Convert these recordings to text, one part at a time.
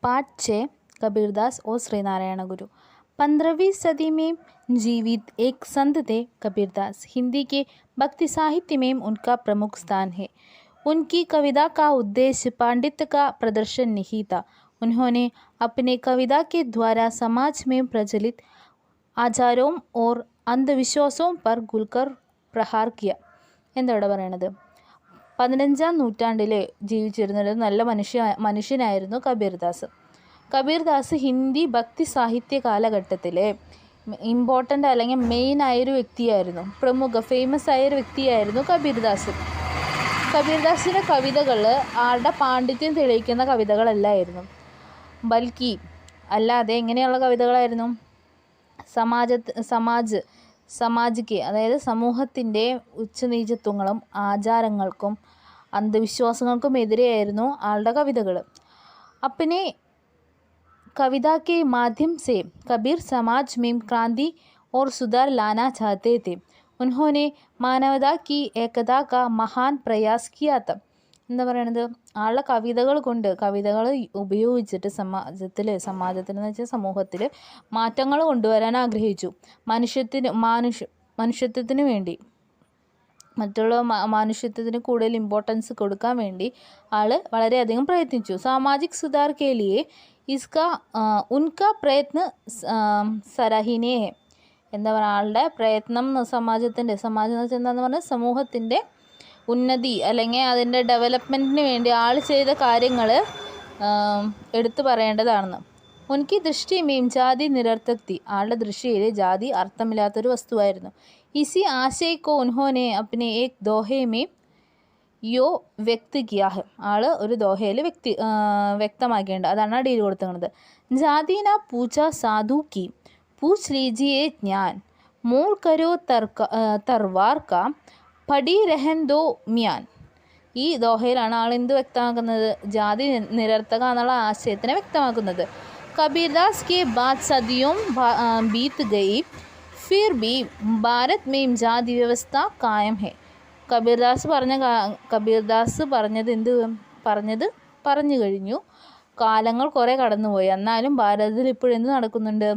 पाठ 6 कबीरदास और श्री नारायण गुरु। 15वीं सदी में जीवित एक संत थे कबीरदास। हिंदी के भक्ति साहित्य में उनका प्रमुख स्थान है। उनकी कविता का उद्देश्य पांडित्य का प्रदर्शन नहीं था। उन्होंने अपने कविता के द्वारा समाज में प्रचलित आचारों और अंधविश्वासों पर खुलकर प्रहार किया. എന്താണ് പറയണത്? 15ാം നൂറ്റാണ്ടിൽ ജീവിച്ചിരുന്നൊരു നല്ല മനുഷ്യനായിരുന്നു കബീർദാസ്. കബീർദാസ് ഹിന്ദി ഭക്തി സാഹിത്യ കാലഘട്ടത്തിലെ ഇമ്പോർട്ടൻ്റ് അല്ലെങ്കിൽ മെയിൻ ആയൊരു വ്യക്തിയായിരുന്നു. ഫേമസ് ആയൊരു വ്യക്തിയായിരുന്നു കബീർദാസ്. കബീർദാസിൻ്റെ കവിതകൾ ആളുടെ പാണ്ഡിത്യം തെളിയിക്കുന്ന കവിതകളല്ലായിരുന്നു, ബൽക്കി അല്ലാതെ എങ്ങനെയുള്ള കവിതകളായിരുന്നു? സമാജിക്ക്, അതായത് സമൂഹത്തിൻ്റെ ഉച്ചനീചത്വങ്ങളും ആചാരങ്ങൾക്കും അന്ധവിശ്വാസങ്ങൾക്കും എതിരെയായിരുന്നു ആളുടെ കവിതകൾ. अपने कविता के माध्यम से कबीर समाज में क्रांति और सुधार लाना चाहते थे. उन्होंने मानवता की एकता का महान प्रयास किया था. എന്താ പറയണത്? ആളുടെ കവിതകൾ കൊണ്ട്, കവിതകൾ ഉപയോഗിച്ചിട്ട് സമാജത്തിൽ എന്ന് വെച്ചാൽ സമൂഹത്തിൽ മാറ്റങ്ങൾ കൊണ്ടുവരാൻ ആഗ്രഹിച്ചു. മനുഷ്യത്വത്തിന് വേണ്ടി, മറ്റുള്ള മനുഷ്യത്വത്തിന് കൂടുതൽ ഇമ്പോർട്ടൻസ് കൊടുക്കാൻ വേണ്ടി ആൾ വളരെയധികം പ്രയത്നിച്ചു. സാമാജിക് സുധാർ കെ ലിയെ ഉൻകാ പ്രയത്ന സരാഹനീയ ഹെ. എന്താ പറയുക, ആളുടെ പ്രയത്നം സമാജം എന്ന് വെച്ചാൽ എന്താണെന്ന് പറഞ്ഞാൽ സമൂഹത്തിൻ്റെ ഉന്നതി അല്ലെങ്കിൽ അതിൻ്റെ ഡെവലപ്മെൻറ്റിന് വേണ്ടി ആൾ ചെയ്ത കാര്യങ്ങൾ എടുത്തു പറയേണ്ടതാണെന്ന്. ഉൻകി ദൃഷ്ടി മീം ജാതി നിരർത്ഥക് തി. ആളുടെ ദൃഷ്ടിയിൽ ജാതി അർത്ഥമില്ലാത്തൊരു വസ്തുവായിരുന്നു. ഇസി ആശയ കോ ഉൻഹോനെ അപ്നെ ഏക് ദോഹെ മേ യോ വ്യക്ത് കിയാ ഹെ. ആൾ ഒരു ദോഹയിൽ വ്യക്തമാക്കേണ്ട, അതാണ് അടിയിൽ കൊടുത്തിരുന്നത്. ജാതി ന പൂച്ച സാധു കി പൂച്ച് ലീജിയെ ജ്ഞാൻ മൂൾ കരോ തർവാർ കാ പടി രഹൻ ദോ മ്യാൻ. ഈ ദോഹയിലാണ് ആൾ എന്ത് വ്യക്തമാക്കുന്നത്? ജാതി നിരർത്ഥക എന്നുള്ള ആശയത്തിനെ വ്യക്തമാക്കുന്നത്. कबीरदास के बाद सदियों बीत गई फिर भी भारत में जाति व्यवस्था कायम है. കബീർദാസ് പറഞ്ഞു കഴിഞ്ഞു. കാലങ്ങൾ കുറേ കടന്നുപോയി, എന്നാലും ഭാരതത്തിൽ ഇപ്പോഴും എന്ത് നടക്കുന്നുണ്ട്?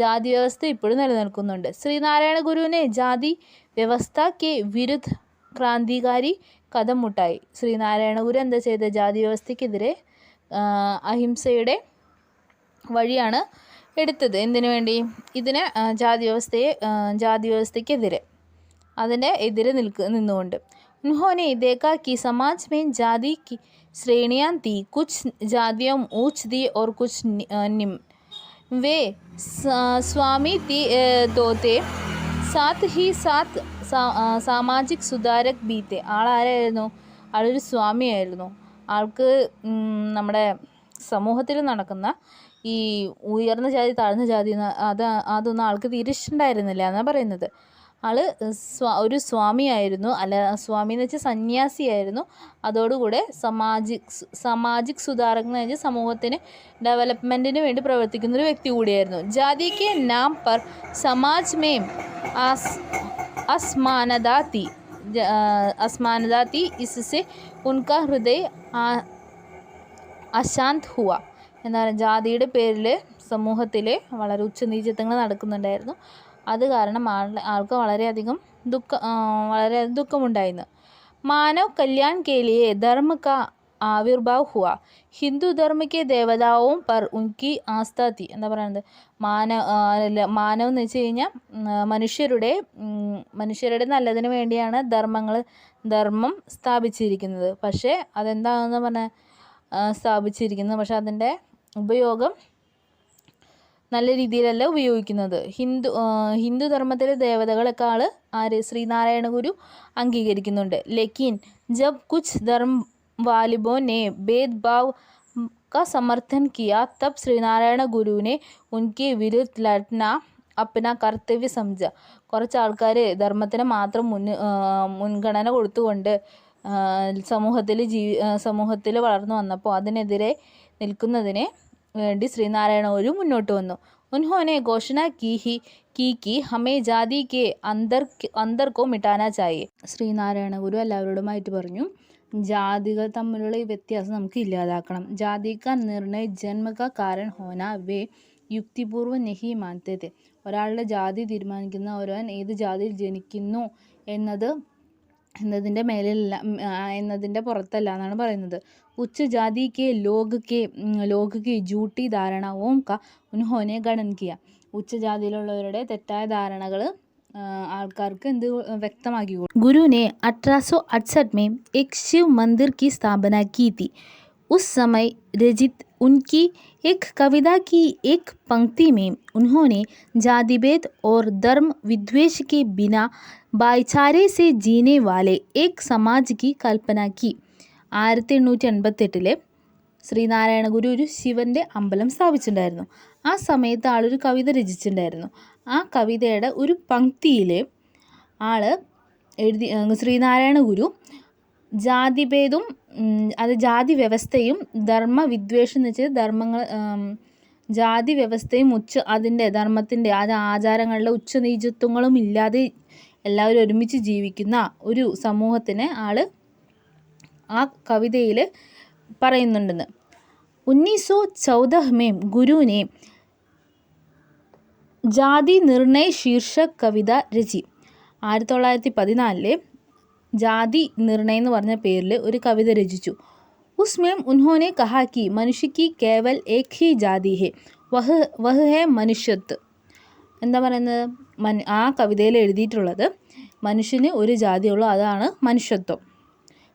ജാതി വ്യവസ്ഥ ഇപ്പോഴും നിലനിൽക്കുന്നുണ്ട്. ശ്രീനാരായണ ഗുരുവിനെ ജാതി വ്യവസ്ഥ കെ വിരുദ്ധ ക്രാന്തികാരി കഥം മുട്ടായി. ശ്രീനാരായണ ഗുരു എന്താ ചെയ്തത്? ജാതി വ്യവസ്ഥയ്ക്കെതിരെ അഹിംസയുടെ വഴിയാണ് എടുത്തത്. എന്തിനു വേണ്ടി? ഇതിനെ ജാതി വ്യവസ്ഥയ്ക്കെതിരെ, അതിൻ്റെ എതിരെ നിന്നുകൊണ്ട്. ഉൻഹോനെ देखा कि समाज में जाति की श्रेणियाँ थी. कुछ जातियाँ ऊंच थी और कुछ निम्न. वे स्वामी तो थे, साथ ही साथ സാമാജിക് സുധാരക് ബി थे. ആളാരായിരുന്നു? ആളൊരു സ്വാമിയായിരുന്നു. ആൾക്ക് നമ്മുടെ സമൂഹത്തിൽ നടക്കുന്ന ഈ ഉയർന്ന ജാതി താഴ്ന്ന ജാതി അതൊന്നും ആൾക്ക് തീരെ ഇഷ്ടമുണ്ടായിരുന്നില്ല എന്നാണ് പറയുന്നത്. ആൾ ഒരു സ്വാമിയായിരുന്നു, അല്ല സ്വാമി എന്ന് വെച്ചാൽ സന്യാസിയായിരുന്നു. അതോടുകൂടെ സാമാജിക് സുധാരക് എന്ന് വെച്ചാൽ സമൂഹത്തിന് ഡെവലപ്മെൻറ്റിന് വേണ്ടി പ്രവർത്തിക്കുന്നൊരു വ്യക്തി കൂടിയായിരുന്നു. ജാതി കെ നാം പർ സമാജ് മേം असमानता थी. इससे उनका हृदय അശാന്ത് ഹുവ. എന്താ പറയുക, ജാതിയുടെ പേരിൽ സമൂഹത്തിൽ വളരെ ഉച്ചനീചത്വങ്ങൾ നടക്കുന്നുണ്ടായിരുന്നു. അത് കാരണം ആൾക്ക് വളരെയധികം ദുഃഖമുണ്ടായിരുന്നു. മാനവ് കല്യാൺ കെ ലിയെ ധർമ്മ കാ ആവിർഭാവ് ഹുവ. ഹിന്ദു ധർമ്മ കെ ദേവതാവും പർ ഉൻകി ആസ്ഥ തി. എന്താ പറയുന്നത്? മാനവ് എന്ന് വെച്ച് കഴിഞ്ഞാൽ മനുഷ്യരുടെ നല്ലതിന് വേണ്ടിയാണ് ധർമ്മം സ്ഥാപിച്ചിരിക്കുന്നത്. പക്ഷേ അതെന്താണെന്ന് പറഞ്ഞാൽ സ്ഥാപിച്ചിരിക്കുന്നത്, പക്ഷെ അതിൻ്റെ ഉപയോഗം നല്ല രീതിയിലല്ല ഉപയോഗിക്കുന്നത്. ഹിന്ദു ധർമ്മത്തിലെ ദേവതകളെക്കാൾ ശ്രീനാരായണ ഗുരു അംഗീകരിക്കുന്നുണ്ട്. ലേക്കിൻ ജബ് കുച്ച് ധർമ്മ വാലിബോ ने भेदभाव का समर्थन किया तब ശ്രീനാരായണ ഗുരുവിനെ ഉൻകെ വിരുദ്ധ ലഡ്ന അപ്ന കർത്തവ്യ സമझ. കുറച്ച് ആൾക്കാർ ധർമ്മത്തിന് മാത്രം മുൻഗണന കൊടുത്തുകൊണ്ട് സമൂഹത്തിൽ വളർന്നു വന്നപ്പോൾ അതിനെതിരെ നിൽക്കുന്നതിന് വേണ്ടി ശ്രീനാരായണ ഗുരു മുന്നോട്ട് വന്നു. ഉൻഹോനെ ഘോഷണ की हमें जाति के अंदर को मिटाना चाहिए. ശ്രീനാരായണ ഗുരു എല്ലാവരോടുമായിട്ട് പറഞ്ഞു, ജാതികൾ തമ്മിലുള്ള ഈ വ്യത്യാസം നമുക്ക് ഇല്ലാതാക്കണം. ജാതി കാ നിർണയ ജന്മ കാ കാരൺ ഹോന വേ യുക്തിപൂർവ്വം നഹി മാനത്തെ थे. ഒരാളുടെ ജാതി തീരുമാനിക്കുന്ന ഒരുവൻ ഏത് ജാതിയിൽ ജനിക്കുന്നു എന്നതിൻ്റെ പുറത്തല്ല എന്നാണ് പറയുന്നത്. ഉच्च जाति के लोग की झूठी धारणाओं का उन्होंने गणन किया. ഉച്ചജാതിയിലുള്ളവരുടെ തെറ്റായ ധാരണകൾ ആൾക്കാർക്ക് വ്യക്തമാക്കി. गुरु ने 1868 में एक शिव मंदिर की स्थापना की थी. उस समय रचित उनकी एक कविता की एक पंक्ति में उन्होंने जातिभेद और धर्म विद्वेष के बिना भाईचारे से जीने वाले एक समाज की कल्पना की. 1888 ശ്രീനാരായണ ഗുരു ഒരു ശിവൻ്റെ അമ്പലം സ്ഥാപിച്ചിട്ടുണ്ടായിരുന്നു. ആ സമയത്ത് ആളൊരു കവിത രചിച്ചിട്ടുണ്ടായിരുന്നു. ആ കവിതയുടെ ഒരു പങ്ക്തിയിൽ ശ്രീനാരായണ ഗുരു ജാതിഭേദവും അത് ജാതി വ്യവസ്ഥയും ധർമ്മവിദ്വേഷം എന്ന് വെച്ചാൽ ജാതി വ്യവസ്ഥയും ധർമ്മത്തിൻ്റെ ആചാരങ്ങളുടെ ഉച്ചനീചത്വങ്ങളും ഇല്ലാതെ എല്ലാവരും ഒരുമിച്ച് ജീവിക്കുന്ന ഒരു സമൂഹത്തിനെ ആ കവിതയിൽ പറയുന്നുണ്ടെന്ന്. 1914 में गुरु ने जाति निर्णय शीर्षक कविता रची. 1914 ജാതി നിർണയം എന്ന് പറഞ്ഞ പേരിൽ ഒരു കവിത രചിച്ചു. उसमें उन्होंने कहा कि मनुष्य की केवल एक ही जाति है, वह है मनुष्यत्व. എന്താ പറയുന്നത്? ആ കവിതയിൽ എഴുതിയിട്ടുള്ളത് മനുഷ്യന് ഒരു ജാതിയുള്ളൂ, അതാണ് മനുഷ്യത്വം.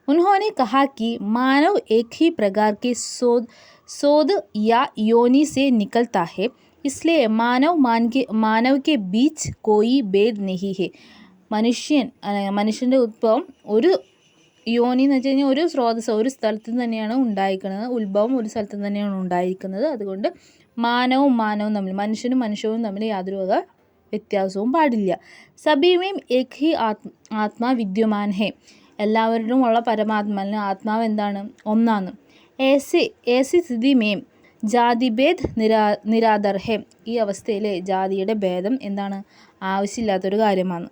उन्होंने कहा कि मानव एक ही प्रकार के सोद या योनि से निकलता है, इसलिए मानव के बीच कोई भेद नहीं है. മനുഷ്യൻ്റെ ഉത്ഭവം ഒരു യോനി എന്ന് വെച്ച് കഴിഞ്ഞാൽ ഒരു സ്രോതസ്സ് ഒരു സ്ഥലത്ത് തന്നെയാണ് ഉണ്ടായിരിക്കുന്നത്, ഉത്ഭവം ഒരു സ്ഥലത്ത് തന്നെയാണ് ഉണ്ടായിരിക്കുന്നത്. അതുകൊണ്ട് മാനവും തമ്മിൽ മനുഷ്യനും തമ്മിൽ യാതൊരു വക വ്യത്യാസവും പാടില്ല. സബീമേം ഏക് ഹി ആത്മാ വിദ്യമാൻ ഹെ, എല്ലാവരിലും ഉള്ള പരമാത്മാവിന് ആത്മാവ് എന്താണ്? ഒന്നാണ്. ഏസി സ്ഥിതി മേം ജാതിഭേദ് നിരാദർ ഹെ, ഈ അവസ്ഥയിൽ ജാതിയുടെ ഭേദം എന്താണ്? ആവശ്യമില്ലാത്തൊരു കാര്യമാണ്.